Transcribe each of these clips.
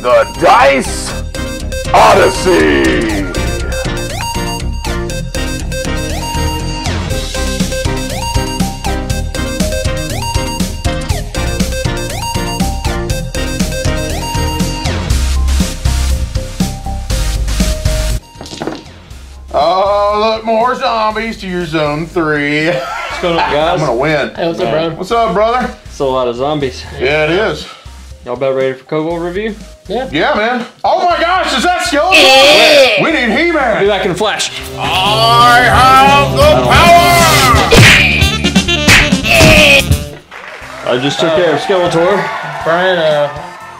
The Dice Odyssey. Oh, look, more zombies to your zone 3. What's going on, guys? I'm gonna win. Hey, what's up, brother? What's up, brother? Still a lot of zombies. Yeah, it is. Y'all about ready for Covil review? Yeah. Yeah, man. Oh my gosh, is that skeleton? We need I'll be He-Man. back in a flash. I have the power. I just took care of Skeletor. Bryan,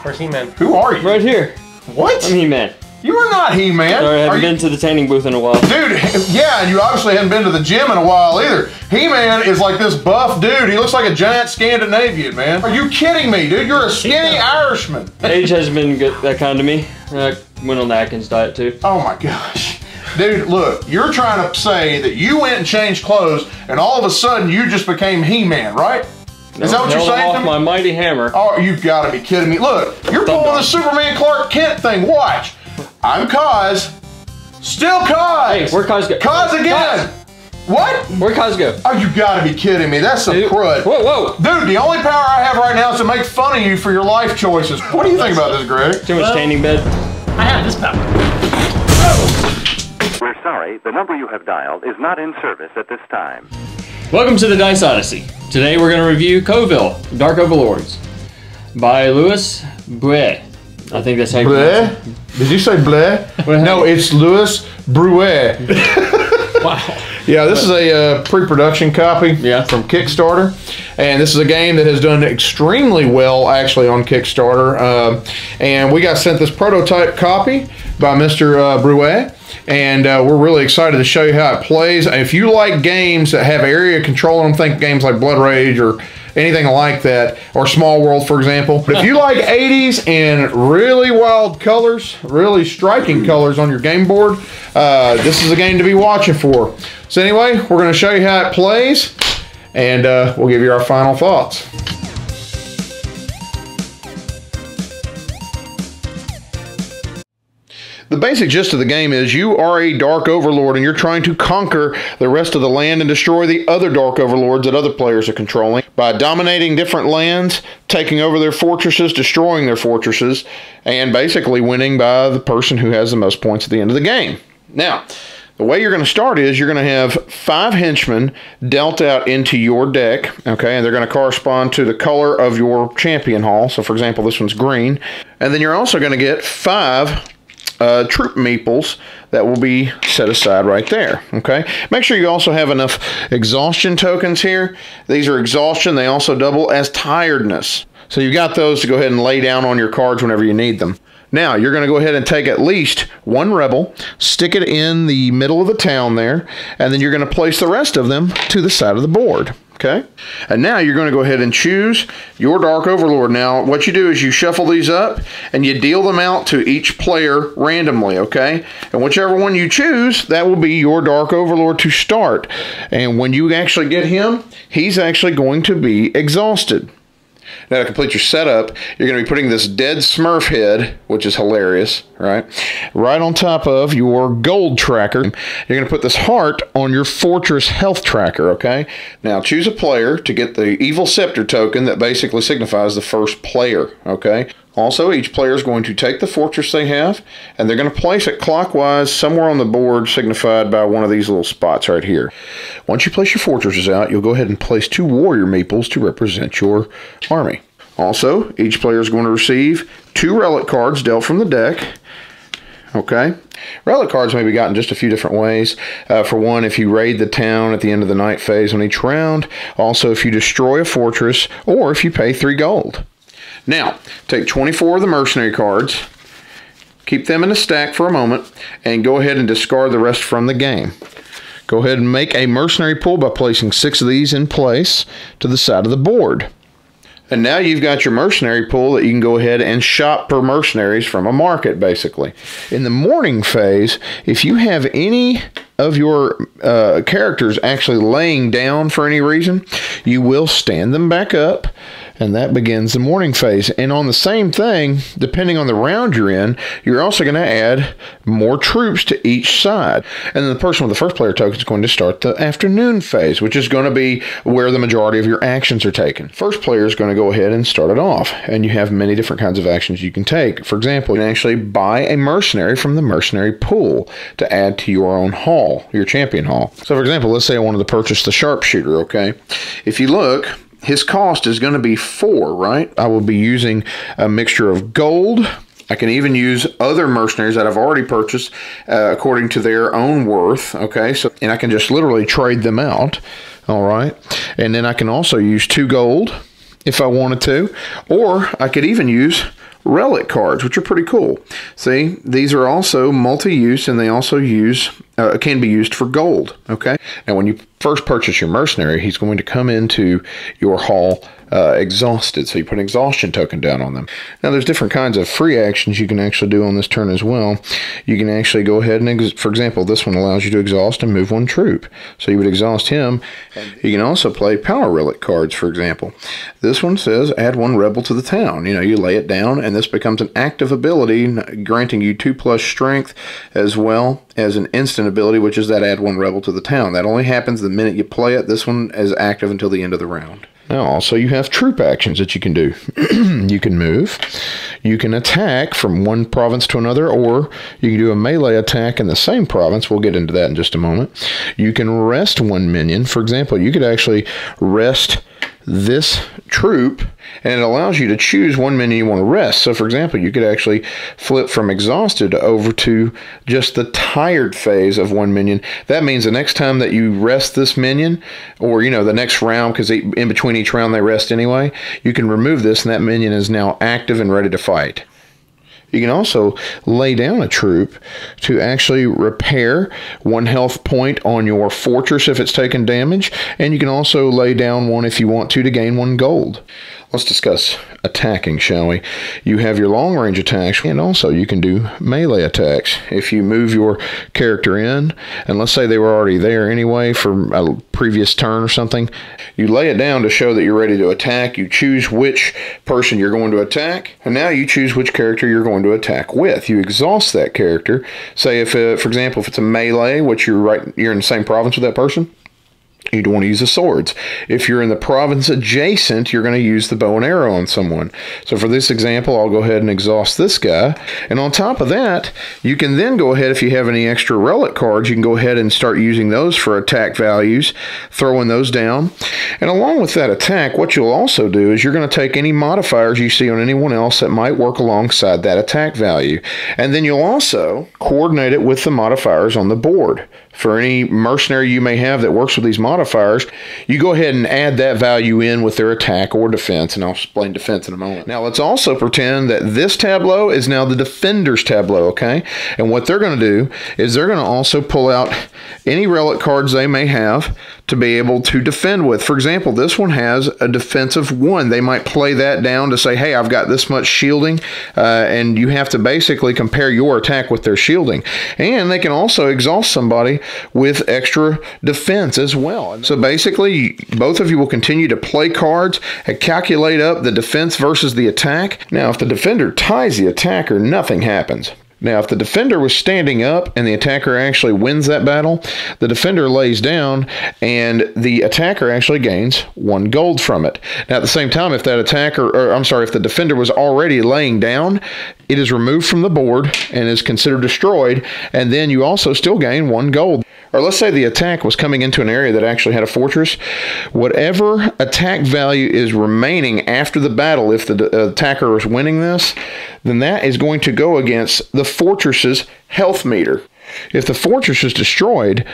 where's He-Man? Who are you? Right here. What? I'm He-Man. You are not He-Man. Sorry, I Are haven't you- been to the tanning booth in a while. Dude, yeah, and you obviously haven't been to the gym in a while either. He-Man is like this buff dude. He looks like a giant Scandinavian, man. Are you kidding me, dude? You're a skinny Irishman. Age hasn't been good, that kind to me. I went on the Atkins diet too. Oh my gosh. Dude, look, you're trying to say that you went and changed clothes and all of a sudden you just became He-Man, right? Is that what you're saying to off me? my mighty hammer. Oh, you've got to be kidding me. Look, you're pulling the Superman Clark Kent thing. Watch. I'm Kaz. Still Kaz. Hey, where'd Kaz go? Kaz again. What? Where'd Kaz go? Oh, you got to be kidding me. That's some Dude, crud. Whoa, whoa. Dude, the only power I have right now is to make fun of you for your life choices. What do you think about this, Greg? Too much tanning bed. I have this power. We're sorry, the number you have dialed is not in service at this time. Welcome to the Dice Odyssey. Today we're going to review Covil, Dark Overlords, by Louis Brouet. I think that's how you pronounce it. Bleh? Did you say bleh? No, it's Louis Brouet. Wow. Yeah, this is a pre-production copy from Kickstarter. And this is a game that has done extremely well, actually, on Kickstarter. And we got sent this prototype copy by Mr. Brouet. And we're really excited to show you how it plays. If you like games that have area control in them, think games like Blood Rage or anything like that, or Small World, for example. But if you like 80s and really wild colors, really striking colors on your game board, this is a game to be watching for. So anyway, we're going to show you how it plays, and we'll give you our final thoughts. The basic gist of the game is you are a Dark Overlord and you're trying to conquer the rest of the land and destroy the other Dark Overlords that other players are controlling by dominating different lands, taking over their fortresses, destroying their fortresses, and basically winning by the person who has the most points at the end of the game. Now, the way you're going to start is you're going to have 5 henchmen dealt out into your deck, okay, and they're going to correspond to the color of your champion hall. So, for example, this one's green. And then you're also going to get 5 troop meeples that will be set aside right there, okay? Make sure you also have enough exhaustion tokens here. These are exhaustion. They also double as tiredness. So you've got those to go ahead and lay down on your cards whenever you need them. Now, you're going to go ahead and take at least 1 rebel, stick it in the middle of the town there, and then you're going to place the rest of them to the side of the board. Okay, and now you're going to go ahead and choose your Dark Overlord. Now, what you do is you shuffle these up and you deal them out to each player randomly, okay? And whichever one you choose, that will be your Dark Overlord to start. And when you actually get him, he's actually going to be exhausted. Now, to complete your setup, you're going to be putting this dead Smurf head, which is hilarious, right on top of your gold tracker. You're going to put this heart on your fortress health tracker, okay? Now, choose a player to get the evil scepter token that basically signifies the first player, okay? Also, each player is going to take the fortress they have, and they're going to place it clockwise somewhere on the board signified by one of these little spots right here. Once you place your fortresses out, you'll go ahead and place 2 warrior meeples to represent your army. Also, each player is going to receive 2 relic cards dealt from the deck. Okay, relic cards may be gotten just a few different ways. For one, if you raid the town at the end of the night phase on each round. Also, if you destroy a fortress, or if you pay 3 gold. Now, take 24 of the mercenary cards, keep them in a stack for a moment, and go ahead and discard the rest from the game. Go ahead and make a mercenary pool by placing 6 of these in place to the side of the board. And now you've got your mercenary pool that you can go ahead and shop per mercenaries from a market, basically. In the morning phase, if you have any of your characters actually laying down for any reason, you will stand them back up, And that begins the morning phase. And on the same thing, depending on the round you're in, you're also going to add more troops to each side. And then the person with the first player token is going to start the afternoon phase, which is going to be where the majority of your actions are taken. First player is going to go ahead and start it off. And you have many different kinds of actions you can take. For example, you can actually buy a mercenary from the mercenary pool to add to your own hall, your champion hall. So for example, let's say I wanted to purchase the sharpshooter, okay? If you look, his cost is going to be 4, right? I will be using a mixture of gold. I can even use other mercenaries that I've already purchased according to their own worth, okay? So, and I can just literally trade them out, all right? And then I can also use 2 gold if I wanted to, or I could even use relic cards, which are pretty cool. See, these are also multi-use, and they also can be used for gold, okay? Now, when you first purchase your mercenary, he's going to come into your hall exhausted, so you put an exhaustion token down on them. Now, there's different kinds of free actions you can actually do on this turn as well. You can actually go ahead and, for example, this one allows you to exhaust and move 1 troop. So you would exhaust him. You can also play power relic cards, for example. This one says add 1 rebel to the town. You know, you lay it down, and this becomes an active ability, granting you 2+ strength, as well as an instant ability, which is that add 1 rebel to the town. That only happens the minute you play it. This one is active until the end of the round. Now, also, you have troop actions that you can do. You can move, you can attack from one province to another, or you can do a melee attack in the same province. We'll get into that in just a moment. You can rest 1 minion. For example, you could actually rest this troop, and it allows you to choose 1 minion you want to rest. So for example, you could actually flip from exhausted over to just the tired phase of 1 minion. That means the next time that you rest this minion, or the next round, because in between each round they rest anyway, you can remove this, and that minion is now active and ready to fight. You can also lay down a troop to actually repair 1 health point on your fortress if it's taken damage, and you can also lay down 1 if you want to gain 1 gold. Let's discuss attacking, shall we? You have your long-range attacks, and also you can do melee attacks. If you move your character in, and let's say they were already there anyway for a previous turn or something, you lay it down to show that you're ready to attack. You choose which person you're going to attack, and now you choose which character you're going to attack with. You exhaust that character. Say if, for example, if it's a melee, which you're in the same province with that person, you don't want to use the swords. If you're in the province adjacent, you're going to use the bow and arrow on someone. So for this example, I'll go ahead and exhaust this guy. And on top of that, you can then go ahead, if you have any extra relic cards, you can go ahead and start using those for attack values, throwing those down. And along with that attack, what you'll also do is you're going to take any modifiers you see on anyone else that might work alongside that attack value. And then you'll also coordinate it with the modifiers on the board. For any mercenary you may have that works with these modifiers, you go ahead and add that value in with their attack or defense, and I'll explain defense in a moment. Now, let's also pretend that this tableau is now the defender's tableau, okay? And what they're going to do is they're going to also pull out any relic cards they may have to be able to defend with. For example, this one has a defensive 1. They might play that down to say, hey, I've got this much shielding, and you have to basically compare your attack with their shielding. And they can also exhaust somebody with extra defense as well. So basically, both of you will continue to play cards and calculate up the defense versus the attack. Now, if the defender ties the attacker, nothing happens. Now, if the defender was standing up and the attacker actually wins that battle, the defender lays down and the attacker actually gains 1 gold from it. Now, at the same time, if that if the defender was already laying down, it is removed from the board and is considered destroyed, and then you also still gain 1 gold. Or let's say the attack was coming into an area that actually had a fortress. Whatever attack value is remaining after the battle, if the attacker is winning this, then that is going to go against the fortress's health meter. If the fortress is destroyed,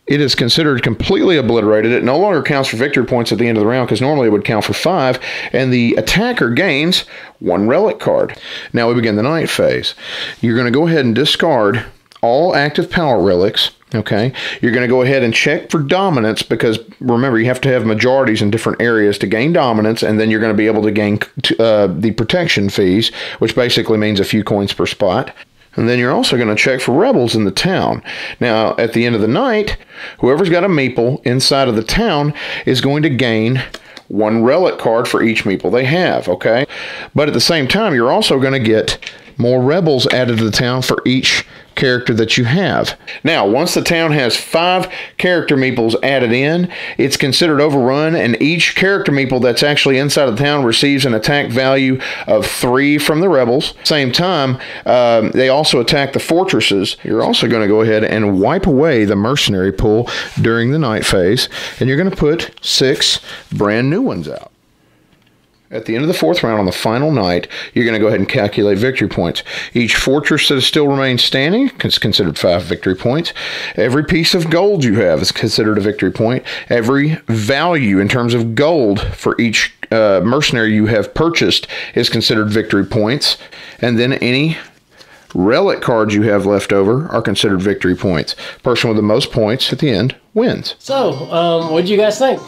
it is considered completely obliterated. It no longer counts for victory points at the end of the round, because normally it would count for 5, and the attacker gains 1 relic card. Now we begin the night phase. You're going to go ahead and discard all active power relics. Okay, you're going to go ahead and check for dominance, because remember, you have to have majorities in different areas to gain dominance, and then you're going to be able to gain the protection fees, which basically means a few coins per spot. And then you're also going to check for rebels in the town. Now, at the end of the night, whoever's got a meeple inside of the town is going to gain 1 relic card for each meeple they have, okay? But at the same time, you're also going to get more rebels added to the town for each character that you have. Now, once the town has 5 character meeples added in, it's considered overrun, and each character meeple that's actually inside of the town receives an attack value of 3 from the rebels. Same time, they also attack the fortresses. You're also going to go ahead and wipe away the mercenary pool during the night phase, and you're going to put 6 brand new ones out. At the end of the 4th round on the final night, you're going to go ahead and calculate victory points. Each fortress that still remains standing is considered 5 victory points. Every piece of gold you have is considered a victory point. Every value in terms of gold for each mercenary you have purchased is considered victory points. And then any relic cards you have left over are considered victory points. Person with the most points at the end wins. So, what did you guys think?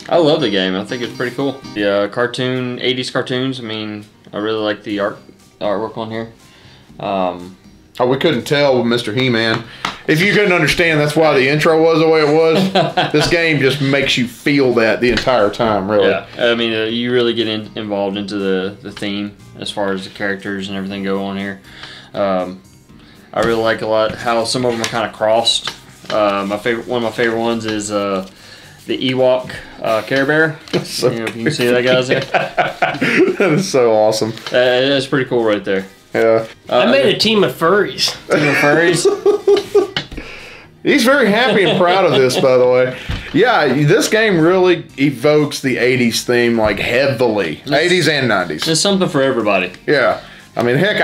I love the game. I think it's pretty cool. The 80s cartoons. I mean, I really like the artwork on here. Oh, we couldn't tell with Mr. He-Man. If you couldn't understand, that's why the intro was the way it was. This game just makes you feel that the entire time, really. Yeah, I mean, you really get involved into the theme as far as the characters and everything go on here. I really like a lot how some of them are kind of crossed. One of my favorite ones is the Ewok Care Bear. So you can see that guy's there. That is so awesome. That's pretty cool right there. Yeah. I made a team of furries. Team of furries. He's very happy and proud of this, by the way. Yeah, this game really evokes the 80s theme like heavily. 80s and 90s. There's something for everybody. Yeah. I mean, heck,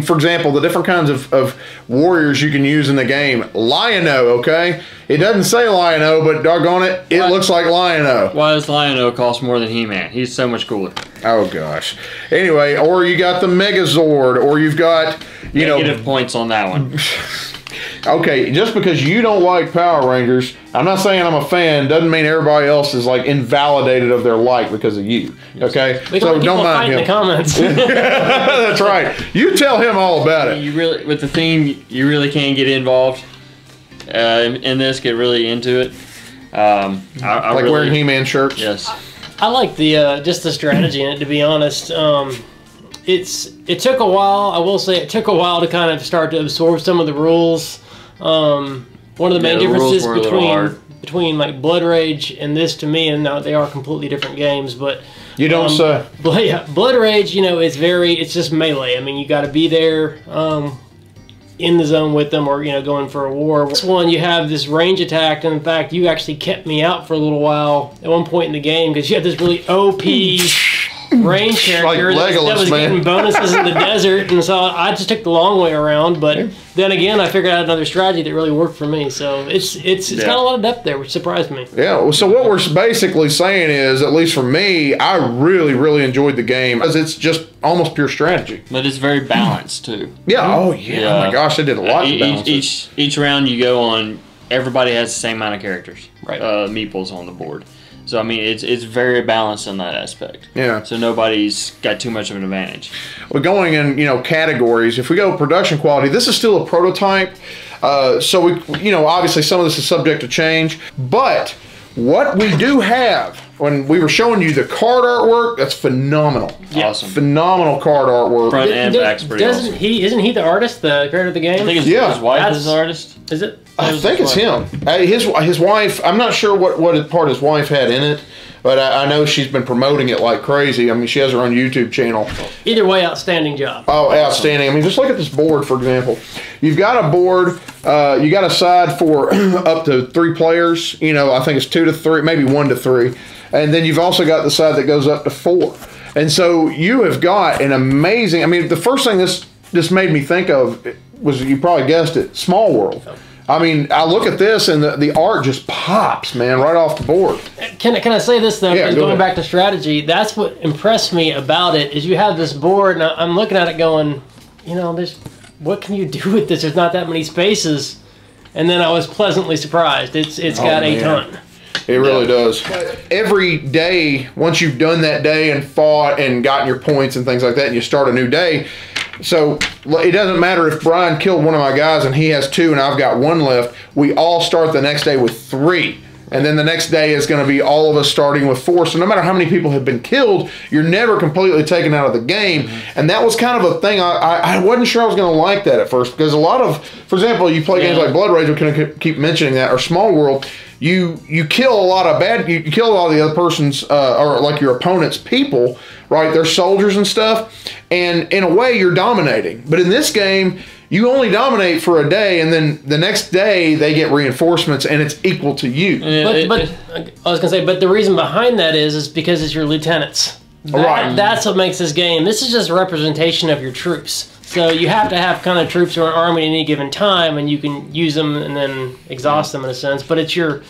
for example, the different kinds of warriors you can use in the game. Lion-O, okay? It doesn't say Lion-O, but doggone it, it looks like Lion-O. Why does Lion-O cost more than He-Man? He's so much cooler. Oh, gosh. Anyway, or you got the Megazord, or you've got, Negative points on that one. Okay, just because you don't like Power Rangers, I'm not saying I'm a fan, doesn't mean everybody else is like invalidated of their like because of you. Okay? We so don't mind him. In the comments. That's right. You tell him all about it. You really, with the theme, you really can get involved in this, get really into it. I like really, wearing He-Man shirts? Yes. I like the just the strategy in it, to be honest. It took a while. I will say it took a while to kind of start to absorb some of the rules. One of the main differences between like Blood Rage and this, to me, and now they are completely different games, but you don't say. Blood Rage, it's just melee. I mean, you got to be there in the zone with them, or going for a war. This one, you have this range attack, and in fact, you actually kept me out for a little while at one point in the game because you had this really OP range character like Legolas, that was getting bonuses in the desert, and so I just took the long way around. But then again, I figured out another strategy that really worked for me. So it's got a lot of depth there, which surprised me. Yeah. So what we're basically saying is, at least for me, I really enjoyed the game because it's just almost pure strategy. But it's very balanced too. Yeah. Oh yeah. Oh my gosh, they did a lot to balance it. Each round you go on, everybody has the same amount of characters. Right. Meeples on the board. So I mean, it's very balanced in that aspect. Yeah. So nobody's got too much of an advantage. We're going in, categories. If we go production quality, this is still a prototype. So we, obviously some of this is subject to change. But what we do have, when we were showing you the card artwork, that's phenomenal. Yeah. Awesome. Phenomenal card artwork. Front and back's pretty awesome. Isn't he the artist, the creator of the game? I think his wife is the artist. Is it? I think it's him. His wife, I'm not sure what part his wife had in it, but I know she's been promoting it like crazy. I mean, she has her own YouTube channel. Either way, outstanding job. Oh, outstanding. I mean, just look at this board, for example. You've got a board, you got a side for up to 3 players. I think it's 2 to 3, maybe 1 to 3. And then you've also got the side that goes up to 4. And so you have got an amazing, I mean, the first thing this made me think of was, you probably guessed it, Small World. I mean, I look at this and the art just pops, man, right off the board. Can I say this, though? Yeah, going back to strategy, that's what impressed me about it, is you have this board, and I'm looking at it going, what can you do with this? There's not that many spaces. And then I was pleasantly surprised. It's got a ton. It really does. But every day, once you've done that day and fought and gotten your points and things like that, and you start a new day, so it doesn't matter if Bryan killed one of my guys and he has 2 and I've got 1 left. We all start the next day with 3. and then the next day is going to be all of us starting with 4. So no matter how many people have been killed, you're never completely taken out of the game. And that was kind of a thing. I wasn't sure I was going to like that at first, because a lot of, for example, you play games like Blood Rage, we're going to keep mentioning that, or Small World. You kill a lot of you kill a lot of the other person's or like your opponent's people, right? They're soldiers and stuff, and in a way you're dominating. But in this game, you only dominate for a day, and then the next day they get reinforcements, and it's equal to you. But I was gonna say, but the reason behind that is because it's your lieutenants. Right. That's what makes this game. This is just a representation of your troops. So you have to have kind of troops or an army at any given time, and you can use them and then exhaust them in a sense. But it's your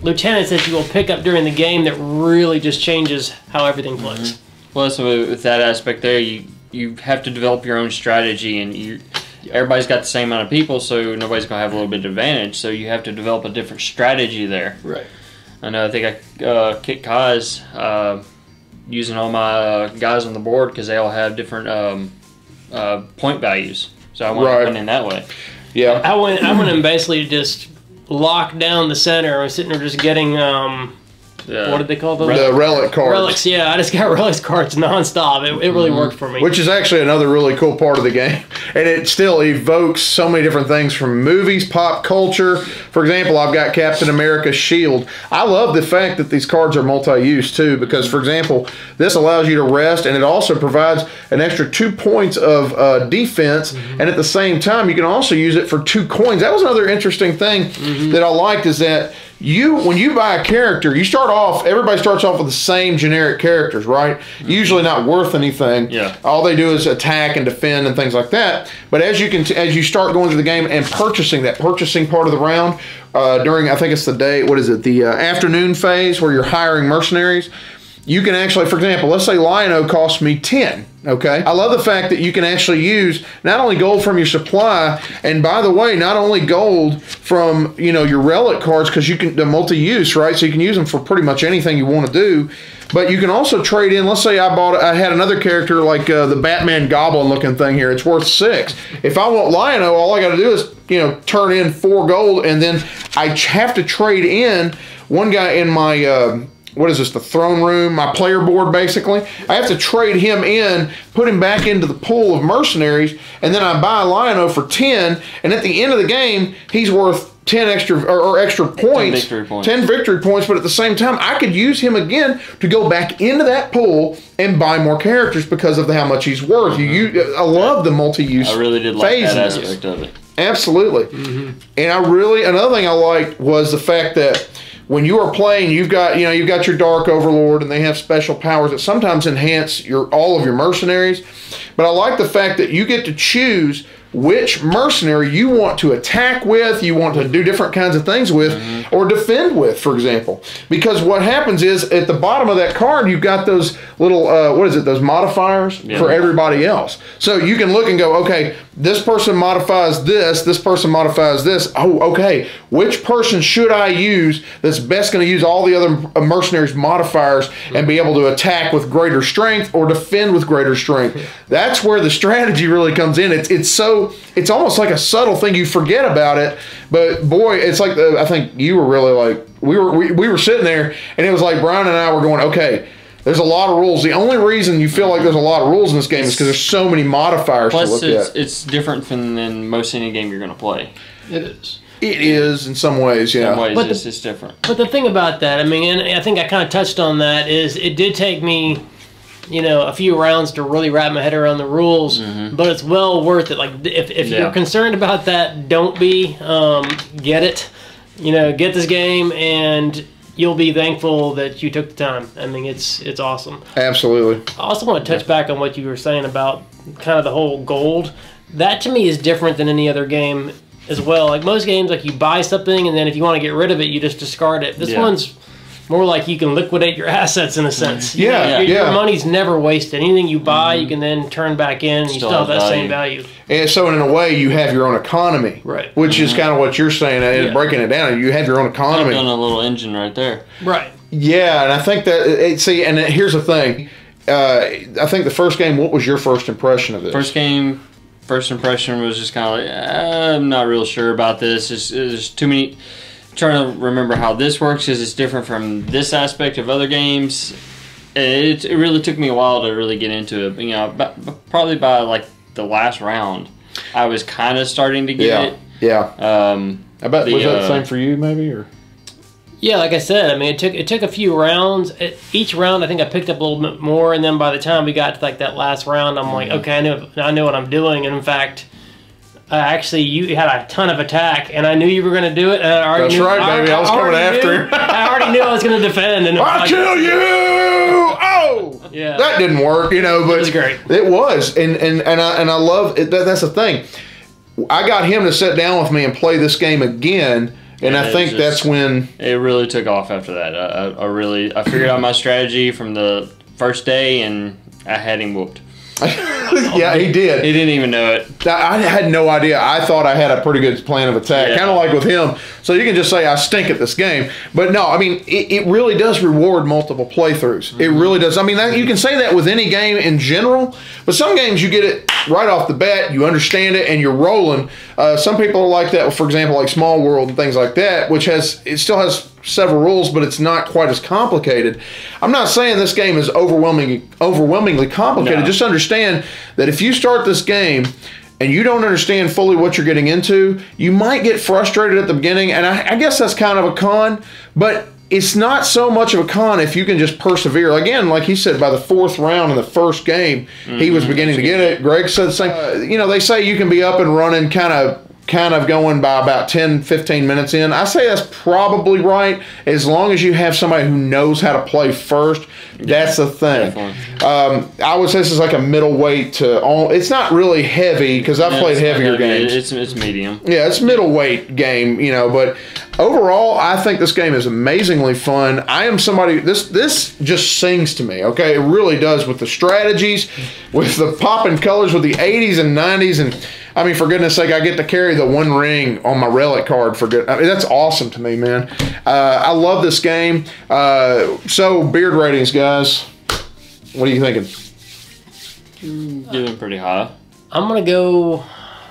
lieutenants that you will pick up during the game that really just changes how everything plays. Well, so with that aspect there, you have to develop your own strategy, and everybody's got the same amount of people, so nobody's going to have a little bit of advantage. So you have to develop a different strategy there. Right. I know. I think I kicked Kai's using all my guys on the board because they all have different point values. So I went in that way. Yeah. I went and basically just locked down the center. I was sitting there just getting what did they call those? The relic cards. Relics, yeah. I just got relics cards nonstop. It really worked for me. Which is actually another really cool part of the game. And it still evokes so many different things from movies, pop culture. For example, I've got Captain America's shield. I love the fact that these cards are multi-use too, because, for example, this allows you to rest, and it also provides an extra 2 points of defense, and at the same time, you can also use it for 2 coins. That was another interesting thing that I liked, is that when you buy a character, everybody starts off with the same generic characters, right? Usually not worth anything. Yeah. All they do is attack and defend and things like that. But as you start going through the game and purchasing part of the round, during, I think it's the afternoon phase where you're hiring mercenaries, you can actually, for example, let's say Lion-O costs me 10. Okay, I love the fact that you can actually use not only gold from your supply, and by the way, not only gold from your relic cards, because you can the multi-use, right? So you can use them for pretty much anything you want to do. But you can also trade in. Let's say I had another character like the Batman Goblin looking thing here. It's worth 6. If I want Lion-O, all I got to do is turn in 4 gold, and then I have to trade in one guy in my. What is this, the throne room, my player board, basically. I have to trade him in, put him back into the pool of mercenaries, and then I buy Lion-O for 10, and at the end of the game, he's worth 10 extra points. 10 victory points, but at the same time, I could use him again to go back into that pool and buy more characters because of how much he's worth. I love the multi-use phase. I really did like that aspect of it. Absolutely. And another thing I liked was the fact that when you are playing, you've got your Dark Overlord, and they have special powers that sometimes enhance all of your mercenaries. But I like the fact that you get to choose which mercenary you want to attack with, you want to do different kinds of things with, or defend with, for example. Because what happens is, at the bottom of that card, you've got those little, those modifiers for everybody else. So you can look and go, okay, this person modifies this person modifies this. Oh, okay, which person should I use that's best going to use all the other mercenaries' modifiers and be able to attack with greater strength or defend with greater strength? That's where the strategy really comes in. It's almost like a subtle thing. You forget about it, but boy, it's like I think you were really like, we were sitting there, and it was like Bryan and I were going, okay, there's a lot of rules. The only reason you feel like there's a lot of rules in this game is because there's so many modifiers to look at. It's different than most any game you're going to play. It is. It is in some ways, yeah. In some ways, it's different. But the thing about that, I mean, and I think I kind of touched on that, is it did take me a few rounds to really wrap my head around the rules, but it's well worth it. Like, if you're concerned about that, don't be. Get it. Get this game, and you'll be thankful that you took the time. I mean, it's awesome. Absolutely. I also want to touch back on what you were saying about kind of the whole gold. That, to me, is different than any other game as well. Like, most games, like, you buy something, and then if you want to get rid of it, you just discard it. This one's more like you can liquidate your assets in a sense. Your money's never wasted. Anything you buy, you can then turn back in, and you still have that same value. And so in a way, you have your own economy, right? Which is kind of what you're saying, breaking it down. You have your own economy. I've done a little engine right there. Right. Yeah, and I think that, and here's the thing. I think the first game, what was your first impression of this? First impression was just kind of like, I'm not real sure about this. There's too many trying to remember how this works because it's different from this aspect of other games. It really took me a while to really get into it. You know, probably by like the last round, I was kind of starting to get it. Yeah. I bet was that the same for you, maybe, or? Yeah, like I said, I mean, it took a few rounds. Each round, I think I picked up a little bit more, and then by the time we got to like that last round, I'm like, okay, I know what I'm doing. And in fact, actually, you had a ton of attack, and I knew you were going to do it. And I already That's right, baby. I was coming after him. I already knew I was going to defend. And I'll kill you! Oh, yeah, that didn't work, you know. But it was great. It was, and I love it. That's the thing. I got him to sit down with me and play this game again. And I think that's when it really took off after that. I figured out my strategy from the first day, and I had him whooped. Yeah, he did. He didn't even know it. I had no idea. I thought I had a pretty good plan of attack, kind of like with him. So you can just say I stink at this game. But no, I mean, it really does reward multiple playthroughs. It really does. I mean, you can say that with any game in general, but some games you get it right off the bat, you understand it, and you're rolling. Some people are like that, for example, like Small World and things like that, which still has several rules, but it's not quite as complicated. I'm not saying this game is overwhelmingly complicated. No. Just understand that if you start this game and you don't understand fully what you're getting into, you might get frustrated at the beginning, and I guess that's kind of a con, but it's not so much of a con if you can just persevere. Again, like he said, by the fourth round in the first game, he was beginning to get it. Greg said the same. You know, they say you can be up and running kind of going by about 10, 15 minutes in. I say that's probably right, as long as you have somebody who knows how to play first. That's the thing. I would say this is like a middleweight to all. It's not really heavy because I've played heavier games. It's medium. Yeah, it's middleweight game, you know, but overall, I think this game is amazingly fun. I am somebody, this just sings to me, okay? It really does, with the strategies, with the popping colors, with the 80s and 90s, and I mean, for goodness sake, I get to carry the one ring on my relic card. I mean, that's awesome to me, man. I love this game. So, beard ratings, guys. What are you thinking? Doing pretty high. I'm gonna go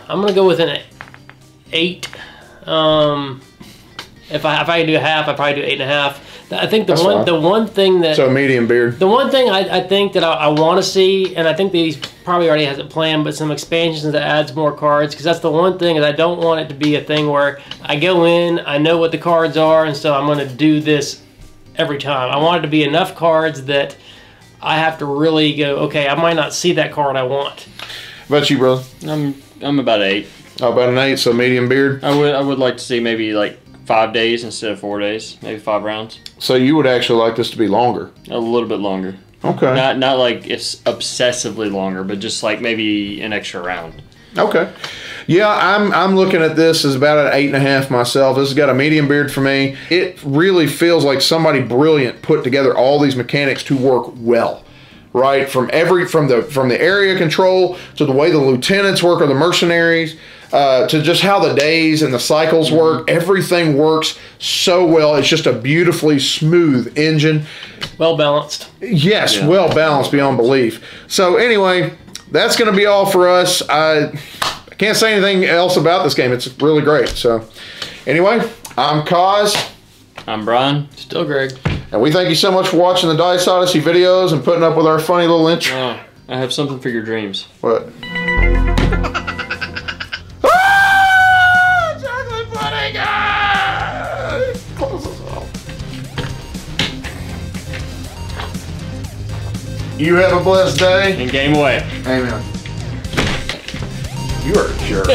with an 8. If I could do a half, I'd probably do 8.5. I think the one thing that... So medium beard. The one thing I think that I want to see, and I think that he probably already has it planned, but some expansions that adds more cards, because that's the one thing is I don't want it to be a thing where I go in, I know what the cards are, and so I'm going to do this every time. I want it to be enough cards that I have to really go, okay, I might not see that card I want. How about you, brother? I'm about 8. Oh, about an 8, so medium beard? I would like to see maybe like 5 days instead of 4 days, maybe 5 rounds. So you would actually like this to be longer? A little bit longer. Okay. Not like it's obsessively longer, but just like maybe an extra round. Okay. Yeah, I'm looking at this as about an 8.5 myself. This has got a medium beard for me. It really feels like somebody brilliant put together all these mechanics to work well. Right? From the area control to the way the lieutenants work or the mercenaries, to just how the days and the cycles work. Everything works so well. It's just a beautifully smooth engine. Well balanced. Yes, yeah. Well balanced beyond belief. So anyway, that's going to be all for us. I can't say anything else about this game. It's really great. So anyway, I'm Kaz. I'm Bryan. Still Greg. And we thank you so much for watching the Dice Odyssey videos and putting up with our funny little intro. Oh, I have something for your dreams. What? Chocolate pudding! Close this off. You have a blessed day. And game away. Amen. You are a jerk.